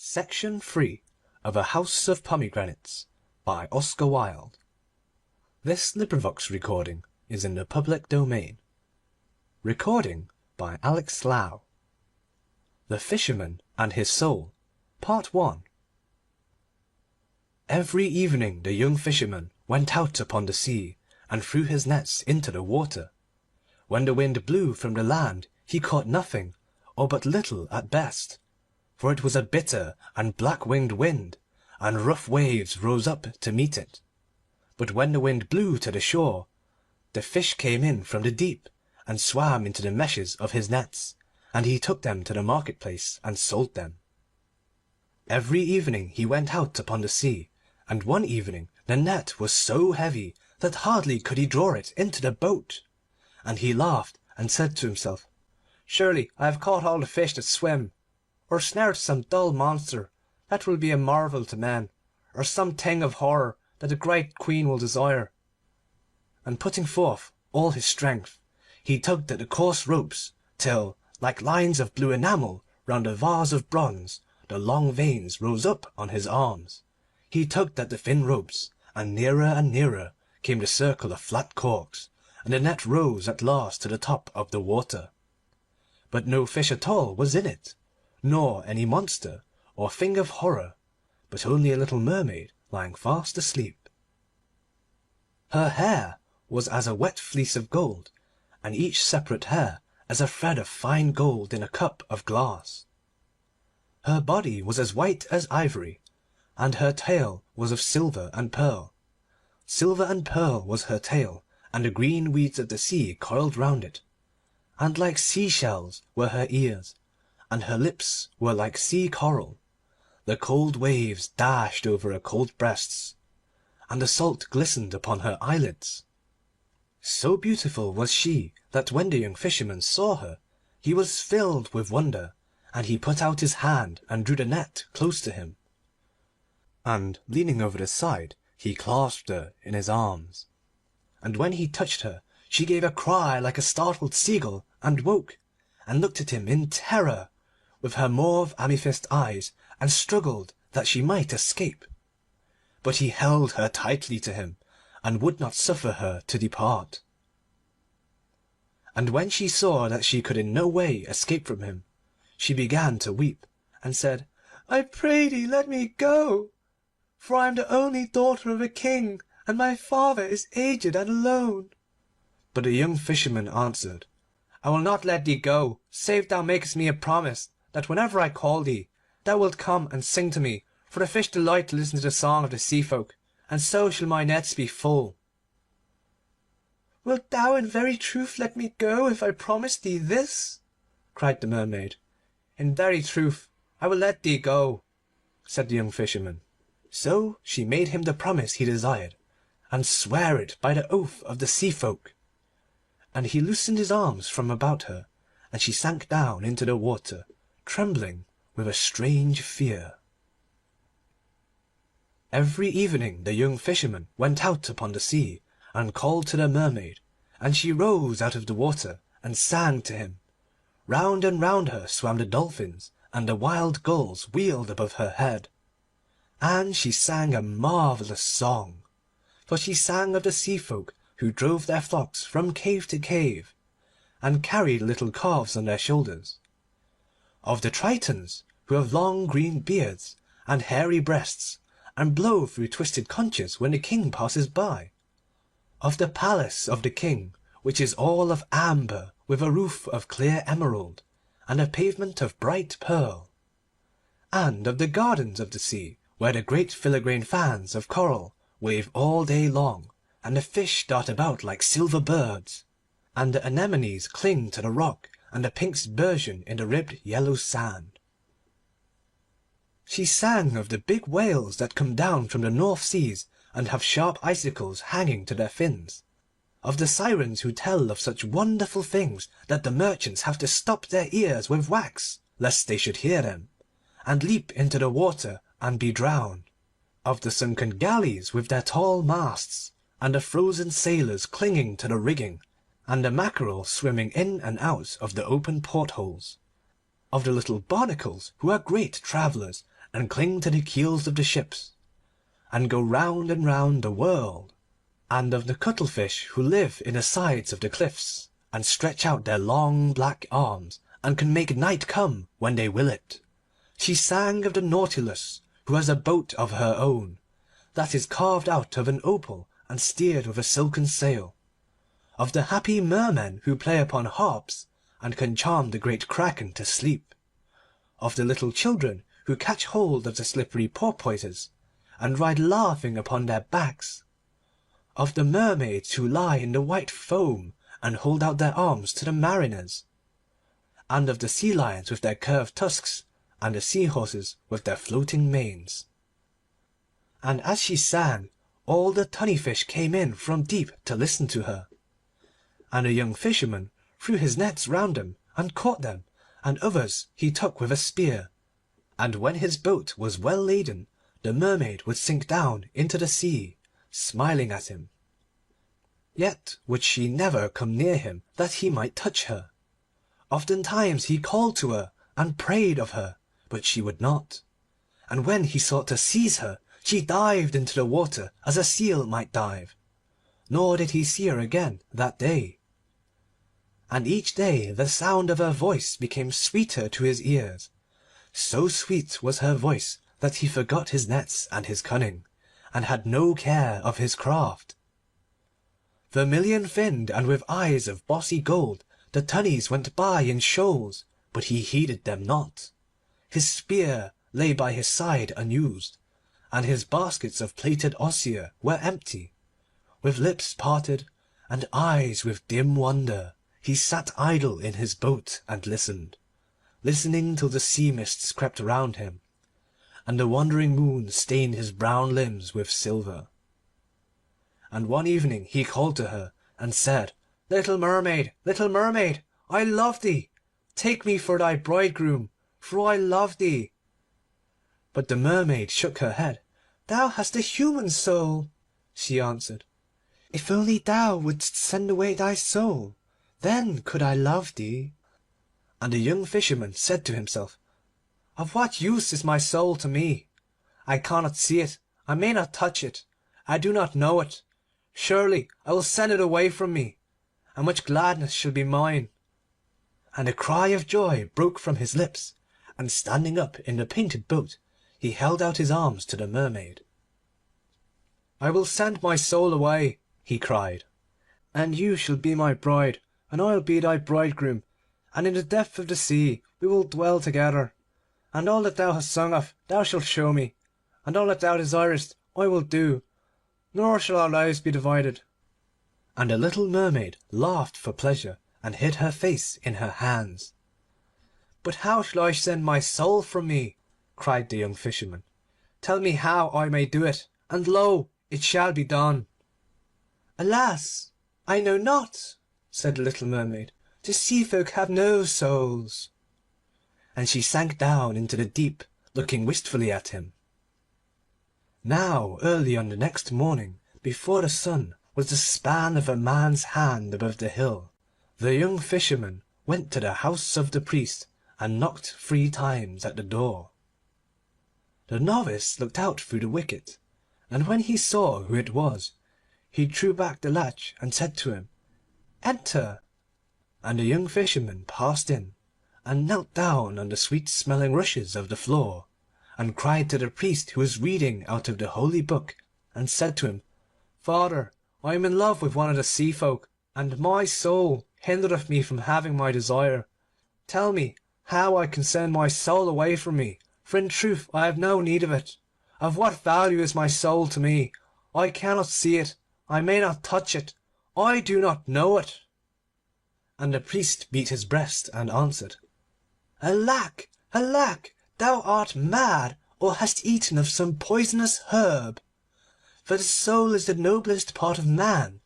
Section 3 of A House of Pomegranates by Oscar Wilde. This recording is in the public domain. Recording by Alex Lau. The Fisherman and His Soul, Part 1. Every evening the young fisherman went out upon the sea and threw his nets into the water. When the wind blew from the land he caught nothing, or but little at best, for it was a bitter and black-winged wind, and rough waves rose up to meet it. But when the wind blew to the shore, the fish came in from the deep, and swam into the meshes of his nets, and he took them to the market-place and sold them. Every evening he went out upon the sea, and one evening the net was so heavy that hardly could he draw it into the boat, and he laughed and said to himself, "Surely I have caught all the fish that swim, or snared some dull monster that will be a marvel to men, or some thing of horror that the great Queen will desire." And putting forth all his strength, he tugged at the coarse ropes till, like lines of blue enamel round a vase of bronze, the long veins rose up on his arms. He tugged at the thin ropes, and nearer came the circle of flat corks, and the net rose at last to the top of the water. But no fish at all was in it, nor any monster or thing of horror, but only a little mermaid lying fast asleep. Her hair was as a wet fleece of gold, and each separate hair as a thread of fine gold in a cup of glass. Her body was as white as ivory, and her tail was of silver and pearl. Silver and pearl was her tail, and the green weeds of the sea coiled round it, and like sea-shells were her ears, and her lips were like sea coral. The cold waves dashed over her cold breasts, and the salt glistened upon her eyelids. So beautiful was she that when the young fisherman saw her he was filled with wonder, and he put out his hand and drew the net close to him, and leaning over the side he clasped her in his arms. And when he touched her she gave a cry like a startled seagull, and woke, and looked at him in terror with her mauve amethyst eyes, and struggled that she might escape. But he held her tightly to him, and would not suffer her to depart. And when she saw that she could in no way escape from him, she began to weep, and said, "I pray thee let me go, for I am the only daughter of a king, and my father is aged and alone." But the young fisherman answered, "I will not let thee go, save thou makest me a promise that whenever I call thee, thou wilt come and sing to me, for the fish delight to listen to the song of the sea folk, and so shall my nets be full." "Wilt thou in very truth let me go if I promise thee this?" cried the mermaid. "In very truth I will let thee go," said the young fisherman. So she made him the promise he desired, and sware it by the oath of the sea folk. And he loosened his arms from about her, and she sank down into the water, trembling with a strange fear. Every evening the young fisherman went out upon the sea, and called to the mermaid, and she rose out of the water and sang to him. Round and round her swam the dolphins, and the wild gulls wheeled above her head. And she sang a marvellous song, for she sang of the sea folk who drove their flocks from cave to cave, and carried little calves on their shoulders; of the Tritons who have long green beards and hairy breasts, and blow through twisted conches when the king passes by; of the palace of the king, which is all of amber, with a roof of clear emerald, and a pavement of bright pearl; and of the gardens of the sea, where the great filigrane fans of coral wave all day long, and the fish dart about like silver birds, and the anemones cling to the rock, and the pinks burgeon in the ribbed yellow sand. She sang of the big whales that come down from the North Seas and have sharp icicles hanging to their fins; of the sirens who tell of such wonderful things that the merchants have to stop their ears with wax, lest they should hear them, and leap into the water and be drowned; of the sunken galleys with their tall masts, and the frozen sailors clinging to the rigging, and the mackerel swimming in and out of the open portholes; of the little barnacles who are great travellers, and cling to the keels of the ships, and go round and round the world, and of the cuttlefish who live in the sides of the cliffs, and stretch out their long black arms, and can make night come when they will it. She sang of the Nautilus, who has a boat of her own, that is carved out of an opal and steered with a silken sail, of the happy mermen who play upon harps, and can charm the great kraken to sleep, of the little children who catch hold of the slippery porpoises, and ride laughing upon their backs, of the mermaids who lie in the white foam, and hold out their arms to the mariners, and of the sea lions with their curved tusks, and the sea horses with their floating manes. And as she sang, all the tunny fish came in from deep to listen to her, and a young fisherman threw his nets round them and caught them, and others he took with a spear. And when his boat was well laden, the mermaid would sink down into the sea, smiling at him. Yet would she never come near him that he might touch her. Oftentimes he called to her and prayed of her, but she would not. And when he sought to seize her, she dived into the water as a seal might dive, nor did he see her again that day. And each day the sound of her voice became sweeter to his ears. So sweet was her voice that he forgot his nets and his cunning, and had no care of his craft. Vermilion-finned and with eyes of bossy gold, the tunnies went by in shoals, but he heeded them not. His spear lay by his side unused, and his baskets of plaited osier were empty. With lips parted and eyes with dim wonder, he sat idle in his boat and listened, listening till the sea mists crept round him, and the wandering moon stained his brown limbs with silver. And one evening he called to her and said, little mermaid, I love thee. Take me for thy bridegroom, for I love thee. But the mermaid shook her head. Thou hast a human soul, she answered. If only thou wouldst send away thy soul, then could I love thee. And the young fisherman said to himself, of what use is my soul to me? I cannot see it, I may not touch it, I do not know it. Surely I will send it away from me, and much gladness shall be mine. And a cry of joy broke from his lips, and standing up in the painted boat, he held out his arms to the mermaid. I will send my soul away, he cried, and you shall be my bride, and I will be thy bridegroom, and in the depth of the sea we will dwell together. And all that thou hast sung of thou shalt show me, and all that thou desirest I will do, nor shall our lives be divided. And the little mermaid laughed for pleasure, and hid her face in her hands. But how shall I send my soul from me? Cried the young fisherman. Tell me how I may do it, and lo, it shall be done. Alas, I know not, said the little mermaid. The sea folk have no souls. And she sank down into the deep, looking wistfully at him. Now early on the next morning, before the sun was the span of a man's hand above the hill, the young fisherman went to the house of the priest and knocked 3 times at the door. The novice looked out through the wicket, and when he saw who it was, he drew back the latch and said to him, Enter. And the young fisherman passed in, and knelt down on the sweet-smelling rushes of the floor, and cried to the priest who was reading out of the holy book, and said to him, Father, I am in love with one of the sea folk, and my soul hindereth me from having my desire. Tell me how I can send my soul away from me, for in truth I have no need of it. Of what value is my soul to me? I cannot see it, I may not touch it, I do not know it. And the priest beat his breast and answered, Alack, alack, thou art mad, or hast eaten of some poisonous herb. For the soul is the noblest part of man,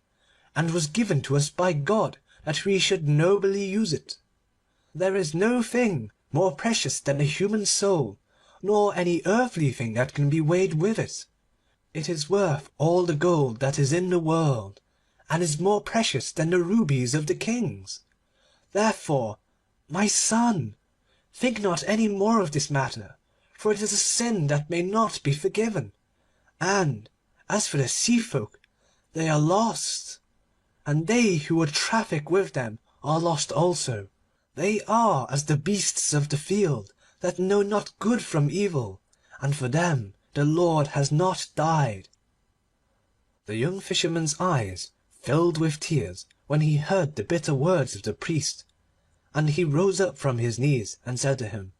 and was given to us by God that we should nobly use it. There is no thing more precious than the human soul, nor any earthly thing that can be weighed with it. It is worth all the gold that is in the world, and is more precious than the rubies of the kings. Therefore, my son, think not any more of this matter, for it is a sin that may not be forgiven. And as for the sea folk, they are lost, and they who would traffic with them are lost also. They are as the beasts of the field, that know not good from evil, and for them the Lord has not died." The young Fisherman's eyes filled with tears when he heard the bitter words of the priest, and he rose up from his knees and said to him,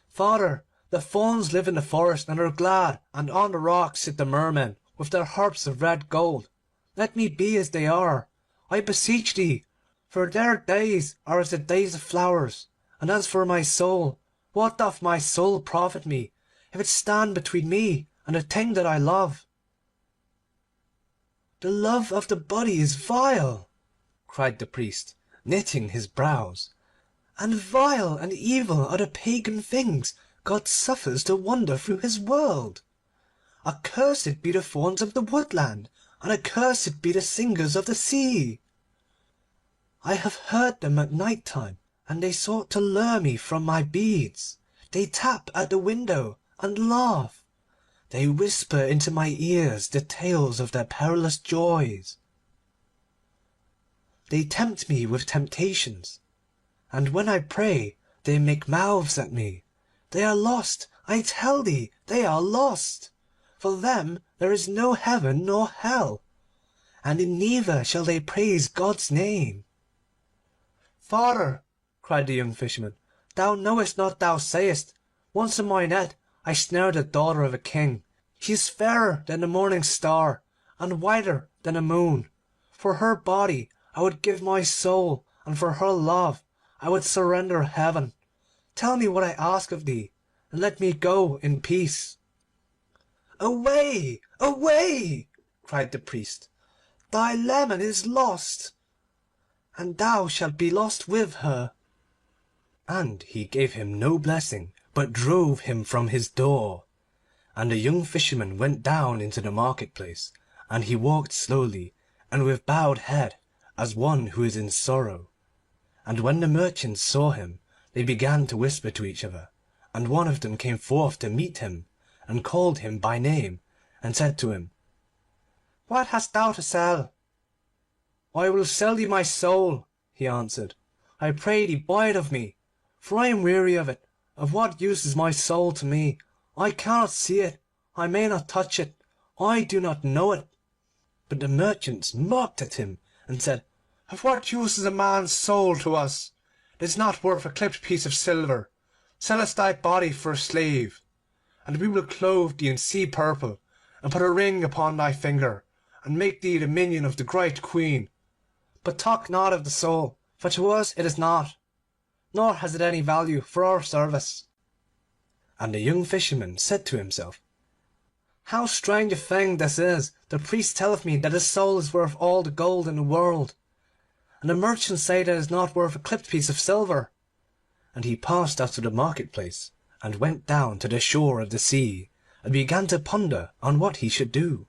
"Father, the fauns live in the forest and are glad, and on the rocks sit the mermen with their harps of red gold. Let me be as they are, I beseech thee, for their days are as the days of flowers. And as for my soul, what doth my soul profit me, if it stand between me and the thing that I love?" "The love of the body is vile," cried the priest, knitting his brows, "and vile and evil are the pagan things God suffers to wander through his world. Accursed be the fauns of the woodland, and accursed be the singers of the sea. I have heard them at night time, and they sought to lure me from my beads. They tap at the window and laugh. They whisper into my ears the tales of their perilous joys. They tempt me with temptations, and when I pray they make mouths at me. They are lost, I tell thee, they are lost. For them there is no heaven nor hell, and in neither shall they praise God's name." "Father," cried the young Fisherman, "thou knowest not thou sayest. Once in my net I snared the daughter of a king. She is fairer than the morning star, and whiter than the moon. For her body I would give my soul, and for her love I would surrender heaven. Tell me what I ask of thee, and let me go in peace." "Away, away!" cried the priest. "Thy leman is lost, and thou shalt be lost with her." And he gave him no blessing, but drove him from his door. And the young Fisherman went down into the market-place, and he walked slowly, and with bowed head, as one who is in sorrow. And when the merchants saw him, they began to whisper to each other, and one of them came forth to meet him, and called him by name, and said to him, "What hast thou to sell?" "I will sell thee my soul," he answered. "I pray thee buy it of me, for I am weary of it. Of what use is my soul to me? I cannot see it, I may not touch it, I do not know it." But the merchants mocked at him, and said, "Of what use is a man's soul to us? It is not worth a clipped piece of silver. Sell us thy body for a slave, and we will clothe thee in sea purple, and put a ring upon thy finger, and make thee the minion of the great queen. But talk not of the soul, for to us it is not, nor has it any value for our service." And the young Fisherman said to himself, "How strange a thing this is! The priest telleth me that his soul is worth all the gold in the world, and the merchants say that it is not worth a clipped piece of silver." And he passed out of the market-place, and went down to the shore of the sea, and began to ponder on what he should do.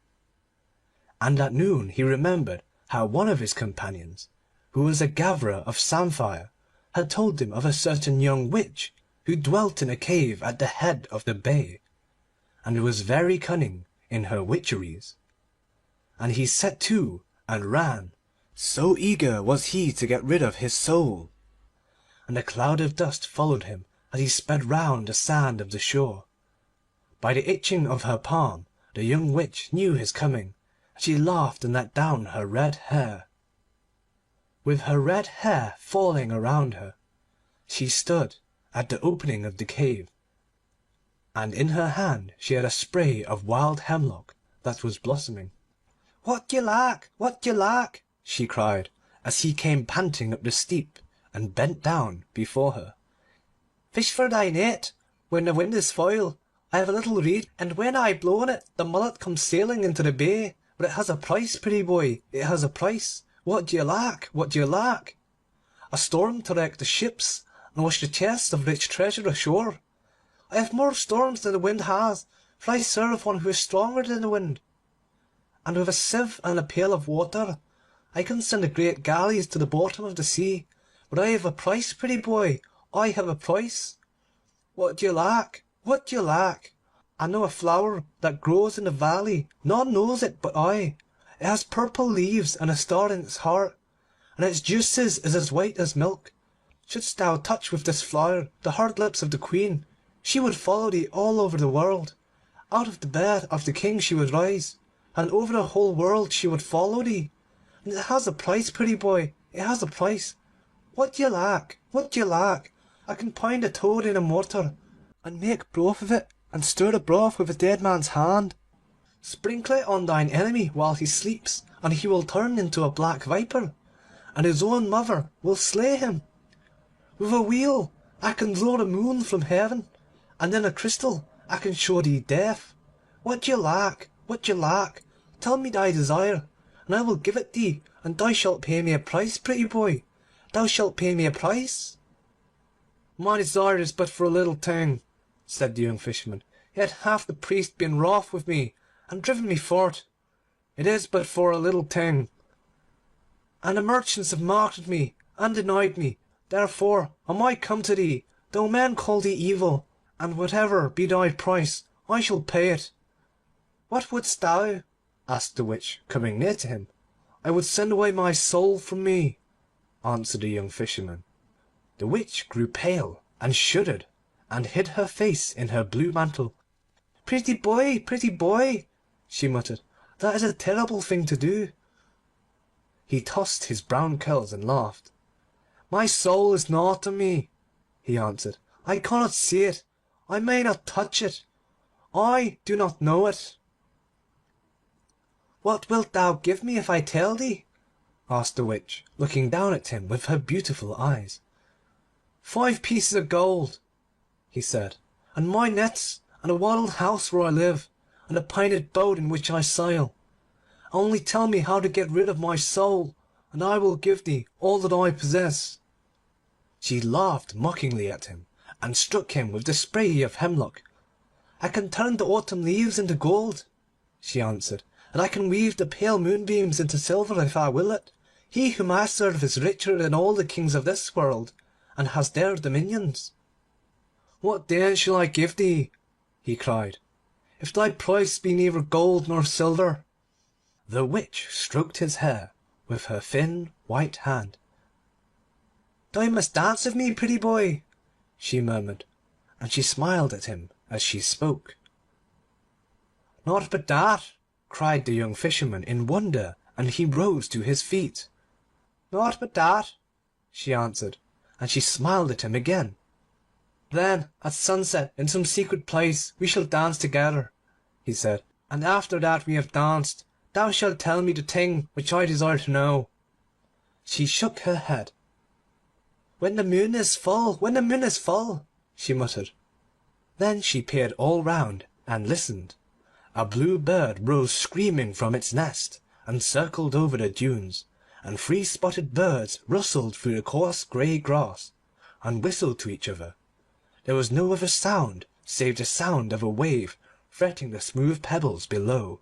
And at noon he remembered how one of his companions, who was a gatherer of samphire, had told him of a certain young witch who dwelt in a cave at the head of the bay, and was very cunning in her witcheries. And he set to and ran, so eager was he to get rid of his soul. And a cloud of dust followed him as he sped round the sand of the shore. By the itching of her palm the young witch knew his coming, and she laughed and let down her red hair. With her red hair falling around her, she stood at the opening of the cave, and in her hand she had a spray of wild hemlock that was blossoming. "What d'ye lack? What d'ye lack?" she cried, as he came panting up the steep and bent down before her. "Fish for thy net. When the wind is foul, I have a little reed, and when I blow on it the mullet comes sailing into the bay. But it has a price, pretty boy, it has a price. What d'ye lack? What d'ye lack?" "A storm to wreck the ships and wash the chests of rich treasure ashore. I have more storms than the wind has, for I serve one who is stronger than the wind. And with a sieve and a pail of water I can send the great galleys to the bottom of the sea. But I have a price, pretty boy, I have a price. What d'ye lack?" What do you lack? I know a flower that grows in the valley. None knows it but I. It has purple leaves and a star in its heart, and its juices is as white as milk. Shouldst thou touch with this flower the hard lips of the queen, she would follow thee all over the world. Out of the bed of the king she would rise, and over the whole world she would follow thee. And it has a price, pretty boy, it has a price. What do you lack? What do you lack? I can pound a toad in a mortar, and make broth of it, and stir the broth with a dead man's hand. Sprinkle it on thine enemy while he sleeps, and he will turn into a black viper, and his own mother will slay him. With a wheel I can draw the moon from heaven, and in a crystal I can show thee death. What do you lack? What do you lack? Tell me thy desire, and I will give it thee, and thou shalt pay me a price, pretty boy. Thou shalt pay me a price. My desire is but for a little thing, said the young fisherman. Yet hath the priest been wroth with me, and driven me forth. It is but for a little thing, and the merchants have marketed me, and denied me. Therefore am I come to thee, though men call thee evil, and whatever be thy price, I shall pay it. What wouldst thou? Asked the witch, coming near to him. I would send away my soul from me, answered the young fisherman. The witch grew pale, and shuddered, and hid her face in her blue mantle. Pretty boy, she muttered, that is a terrible thing to do. He tossed his brown curls and laughed. My soul is naught to me, he answered. I cannot see it. I may not touch it. I do not know it. What wilt thou give me if I tell thee? Asked the witch, looking down at him with her beautiful eyes. 5 pieces of gold, he said, and my nets, and a wattled house where I live, and a painted boat in which I sail. Only tell me how to get rid of my soul, and I will give thee all that I possess. She laughed mockingly at him, and struck him with the spray of hemlock. I can turn the autumn leaves into gold, she answered, and I can weave the pale moonbeams into silver if I will it. He whom I serve is richer than all the kings of this world, and has their dominions. What then shall I give thee? He cried, if thy price be neither gold nor silver. The witch stroked his hair with her thin white hand. Thou must dance with me, pretty boy, she murmured, and she smiled at him as she spoke. Not but that, cried the young fisherman in wonder, and he rose to his feet. Not but that, she answered, and she smiled at him again. Then at sunset in some secret place we shall dance together, he said, and after that we have danced, thou shalt tell me the thing which I desire to know. She shook her head. When the moon is full, when the moon is full, she muttered. Then she peered all round and listened. A blue bird rose screaming from its nest, and circled over the dunes, and 3 spotted birds rustled through the coarse grey grass, and whistled to each other. There was no other sound save the sound of a wave fretting the smooth pebbles below.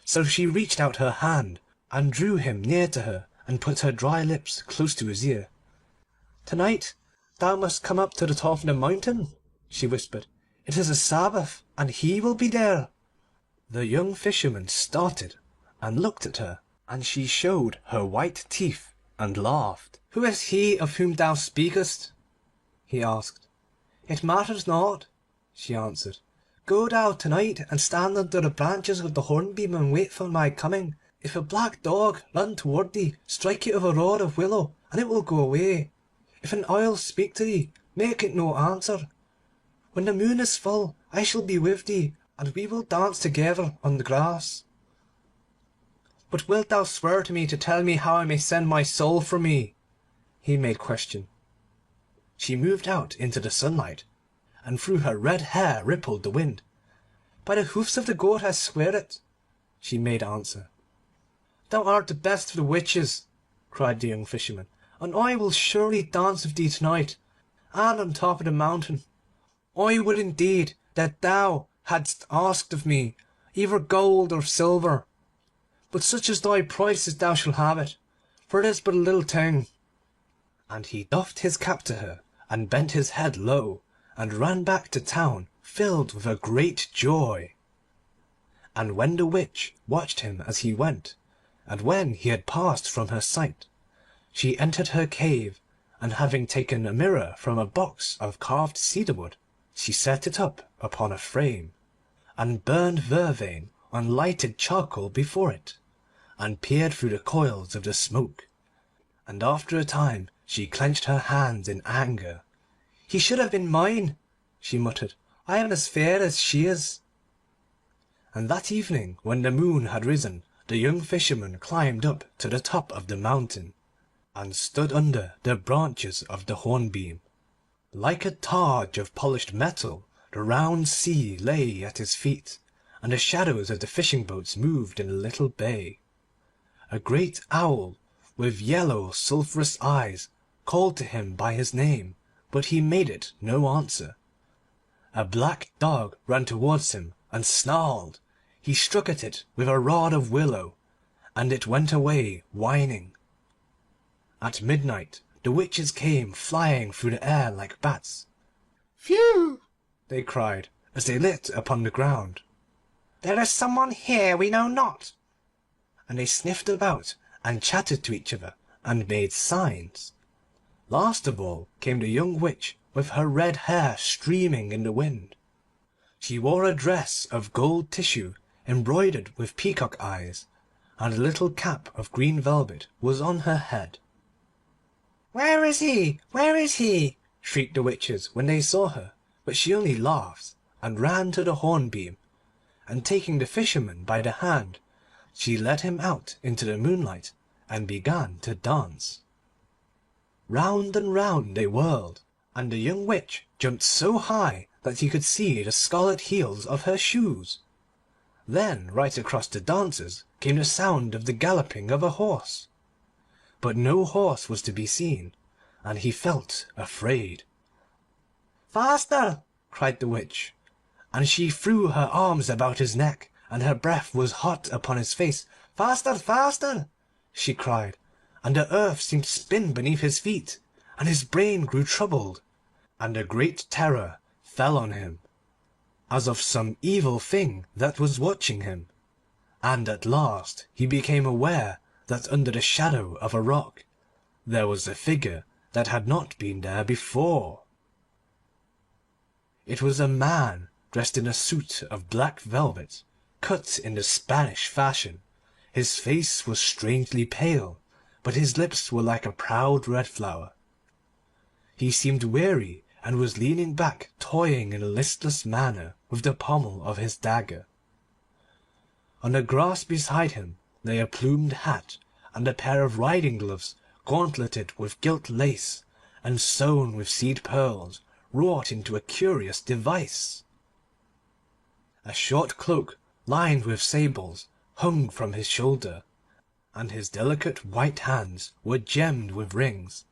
So she reached out her hand, and drew him near to her, and put her dry lips close to his ear. "To-night thou must come up to the top of the mountain," she whispered. "It is a Sabbath, and he will be there." The young fisherman started and looked at her, and she showed her white teeth and laughed. "Who is he of whom thou speakest?" he asked. "It matters not," she answered. "Go thou to-night and stand under the branches of the hornbeam and wait for my coming. If a black dog run toward thee, strike it with a rod of willow, and it will go away. If an owl speak to thee, make it no answer. When the moon is full, I shall be with thee, and we will dance together on the grass." "But wilt thou swear to me to tell me how I may send my soul from me?" he made question. She moved out into the sunlight, and through her red hair rippled the wind. "By the hoofs of the goat I swear it," she made answer. "Thou art the best of the witches," cried the young fisherman, "and I will surely dance with thee to-night, and on top of the mountain. I would indeed that thou hadst asked of me either gold or silver, but such as thy price is thou shalt have it, for it is but a little thing." And he doffed his cap to her, and bent his head low, and ran back to town filled with a great joy. And when the witch watched him as he went, and when he had passed from her sight, she entered her cave, and having taken a mirror from a box of carved cedar wood, she set it up upon a frame, and burned vervain on lighted charcoal before it, and peered through the coils of the smoke, and after a time she clenched her hands in anger. "He should have been mine," she muttered. "I am as fair as she is." And that evening, when the moon had risen, the young Fisherman climbed up to the top of the mountain, and stood under the branches of the hornbeam. Like a targe of polished metal the round sea lay at his feet, and the shadows of the fishing boats moved in the little bay. A great owl with yellow sulphurous eyes called to him by his name, but he made it no answer. A black dog ran towards him and snarled. He struck at it with a rod of willow, and it went away whining. At midnight the witches came flying through the air like bats. "Phew!" they cried as they lit upon the ground. "There is some one here we know not." And they sniffed about and chattered to each other and made signs. Last of all came the young witch with her red hair streaming in the wind. She wore a dress of gold tissue embroidered with peacock eyes, and a little cap of green velvet was on her head. "Where is he? Where is he?" shrieked the witches when they saw her, but she only laughed, and ran to the hornbeam, and taking the Fisherman by the hand, she led him out into the moonlight and began to dance. Round and round they whirled, and the young witch jumped so high that he could see the scarlet heels of her shoes. Then right across the dancers came the sound of the galloping of a horse, but no horse was to be seen, and he felt afraid. "Faster!" cried the witch, and she threw her arms about his neck, and her breath was hot upon his face. "Faster! Faster!" she cried, and the earth seemed to spin beneath his feet, and his brain grew troubled, and a great terror fell on him, as of some evil thing that was watching him, and at last he became aware that under the shadow of a rock there was a figure that had not been there before. It was a man dressed in a suit of black velvet, cut in the Spanish fashion. His face was strangely pale, but his lips were like a proud red flower. He seemed weary, and was leaning back, toying in a listless manner with the pommel of his dagger. On the grass beside him lay a plumed hat, and a pair of riding gloves gauntleted with gilt lace, and sewn with seed pearls wrought into a curious device. A short cloak lined with sables hung from his shoulder, and his delicate white hands were gemmed with rings.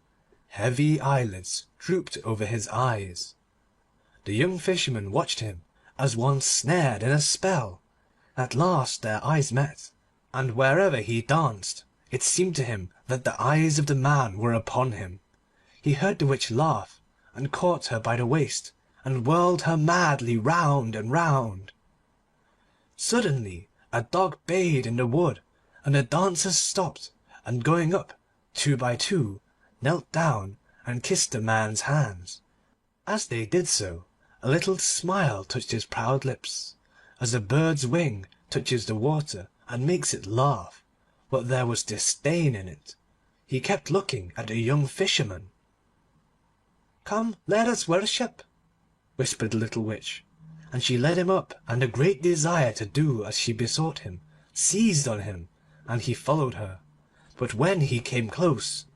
Heavy eyelids drooped over his eyes. The young Fisherman watched him as one snared in a spell. At last their eyes met, and wherever he danced it seemed to him that the eyes of the man were upon him. He heard the witch laugh, and caught her by the waist, and whirled her madly round and round. Suddenly a dog bayed in the wood, and the dancers stopped, and going up two by two, knelt down and kissed the man's hands. As they did so, a little smile touched his proud lips, as a bird's wing touches the water and makes it laugh, but there was disdain in it. He kept looking at the young Fisherman. "Come, let us worship," whispered the little witch, and she led him up, and a great desire to do as she besought him seized on him, and he followed her. But when he came close,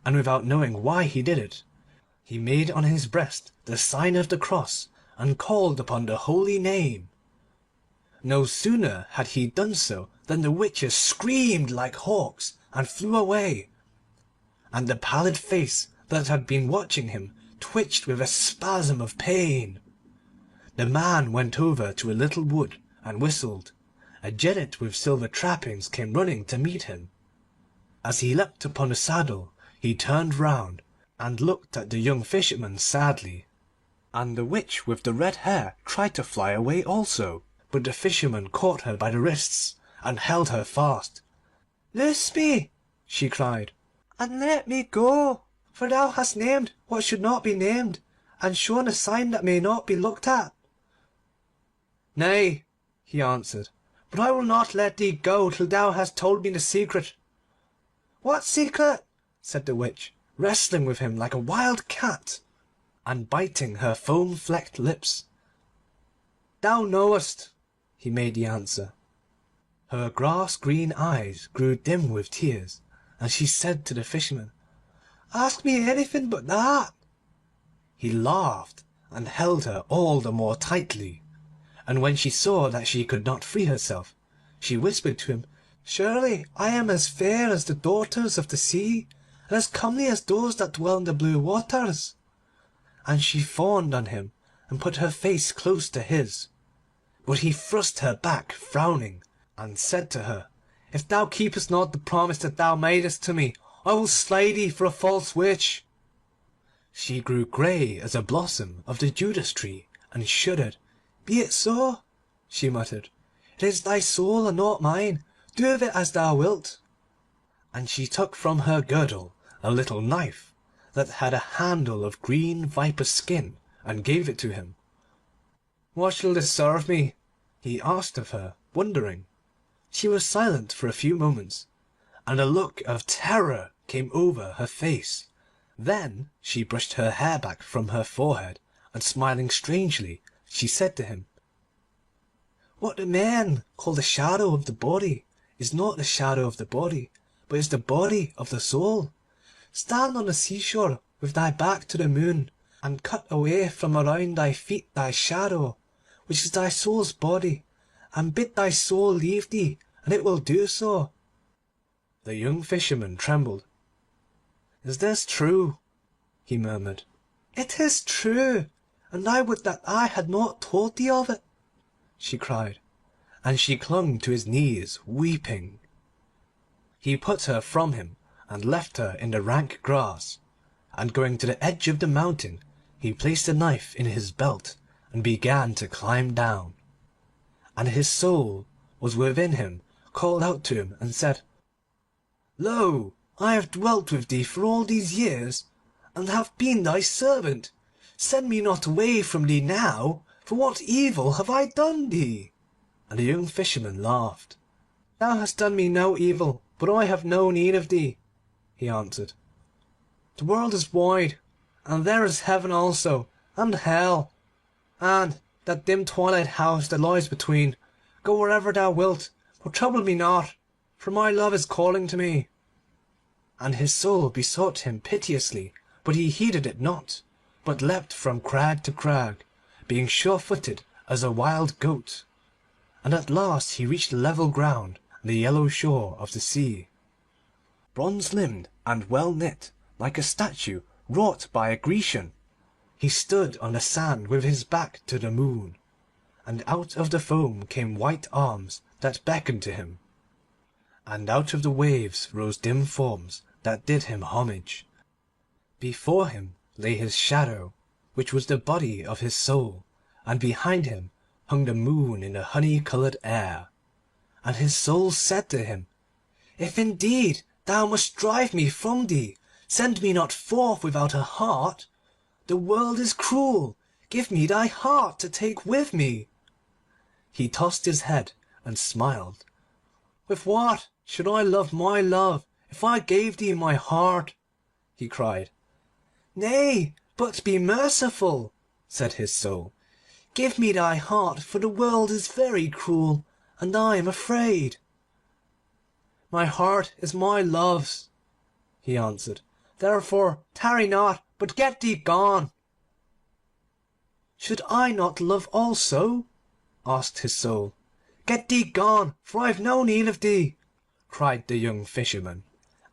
and without knowing why he did it, he made on his breast the sign of the cross, and called upon the holy name. No sooner had he done so than the witches screamed like hawks and flew away, and the pallid face that had been watching him twitched with a spasm of pain. The man went over to a little wood and whistled. A jennet with silver trappings came running to meet him. As he leapt upon the saddle he turned round and looked at the young Fisherman sadly. And the witch with the red hair tried to fly away also, but the Fisherman caught her by the wrists and held her fast. "Loose me," she cried, "and let me go, for thou hast named what should not be named, and shown a sign that may not be looked at." "Nay," he answered, "but I will not let thee go till thou hast told me the secret." "What secret?" said the witch, wrestling with him like a wild cat, and biting her foam-flecked lips. "Thou knowest," he made the answer. Her grass-green eyes grew dim with tears, and she said to the Fisherman, "Ask me anything but that." He laughed and held her all the more tightly, and when she saw that she could not free herself, she whispered to him, "Surely I am as fair as the daughters of the sea, and as comely as those that dwell in the blue waters." And she fawned on him and put her face close to his, but he thrust her back frowning, and said to her, "If thou keepest not the promise that thou madest to me, I will slay thee for a false witch." She grew grey as a blossom of the Judas tree, and shuddered. "Be it so," she muttered. "It is thy soul and not mine. Do with it as thou wilt." And she took from her girdle a little knife that had a handle of green viper skin, and gave it to him. "What shall this serve me?" he asked of her, wondering. She was silent for a few moments, and a look of terror came over her face. Then she brushed her hair back from her forehead, and smiling strangely, she said to him, "What the men call the shadow of the body is not the shadow of the body, but is the body of the soul. Stand on the seashore with thy back to the moon, and cut away from around thy feet thy shadow, which is thy soul's body, and bid thy soul leave thee, and it will do so." The young Fisherman trembled. "Is this true?" he murmured. "It is true, and I would that I had not told thee of it," she cried, and she clung to his knees weeping. He put her from him and left her in the rank grass, and going to the edge of the mountain he placed the knife in his belt and began to climb down. And his soul was within him called out to him and said, "Lo, I have dwelt with thee for all these years, and have been thy servant. Send me not away from thee now, for what evil have I done thee?" And the young Fisherman laughed. "Thou hast done me no evil, but I have no need of thee," he answered. "The world is wide, and there is heaven also, and hell, and that dim twilight house that lies between. Go wherever thou wilt, but trouble me not, for my love is calling to me." And his soul besought him piteously, but he heeded it not, but leapt from crag to crag, being sure-footed as a wild goat, and at last he reached the level ground and the yellow shore of the sea. Bronze-limbed and well-knit, like a statue wrought by a Grecian, he stood on the sand with his back to the moon, and out of the foam came white arms that beckoned to him, and out of the waves rose dim forms that did him homage. Before him lay his shadow, which was the body of his soul, and behind him hung the moon in the honey-coloured air. And his soul said to him, "If indeed thou must drive me from thee, send me not forth without a heart. The world is cruel. Give me thy heart to take with me." He tossed his head and smiled. "With what should I love my love if I gave thee my heart?" he cried. "Nay, but be merciful," said his soul. "Give me thy heart, for the world is very cruel, and I am afraid." "My heart is my love's," he answered. "Therefore tarry not, but get thee gone." "Should I not love also?" asked his soul. "Get thee gone, for I have no need of thee," cried the young Fisherman,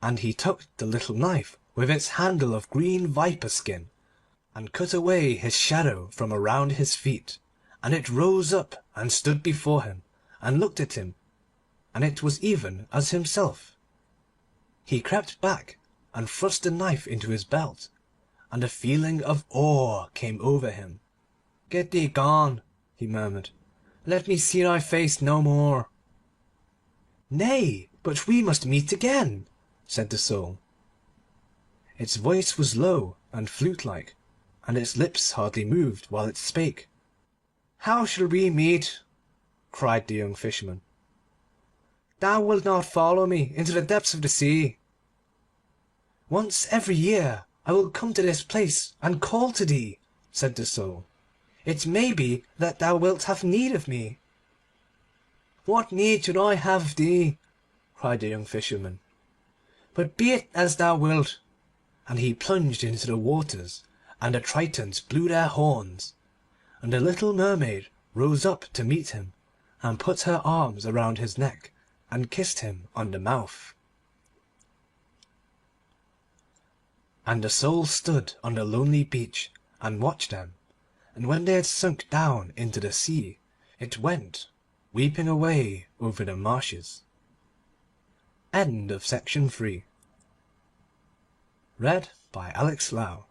and he took the little knife with its handle of green viper skin, and cut away his shadow from around his feet, and it rose up and stood before him, and looked at him, and it was even as himself. He crept back and thrust the knife into his belt, and a feeling of awe came over him, "Get thee gone," he murmured. "Let me see thy face no more." "Nay, but we must meet again," said the Soul. Its voice was low and flute-like, and its lips hardly moved while it spake. "How shall we meet?" cried the young Fisherman. "Thou wilt not follow me into the depths of the sea?" "Once every year I will come to this place and call to thee," said the Soul. "It may be that thou wilt have need of me." "What need should I have of thee?" cried the young Fisherman. "But be it as thou wilt." And he plunged into the waters, and the Tritons blew their horns, and the little Mermaid rose up to meet him, and put her arms around his neck, and kissed him on the mouth. And the Soul stood on the lonely beach and watched them, and when they had sunk down into the sea, it went weeping away over the marshes. End of section 3. Read by Alex Lau.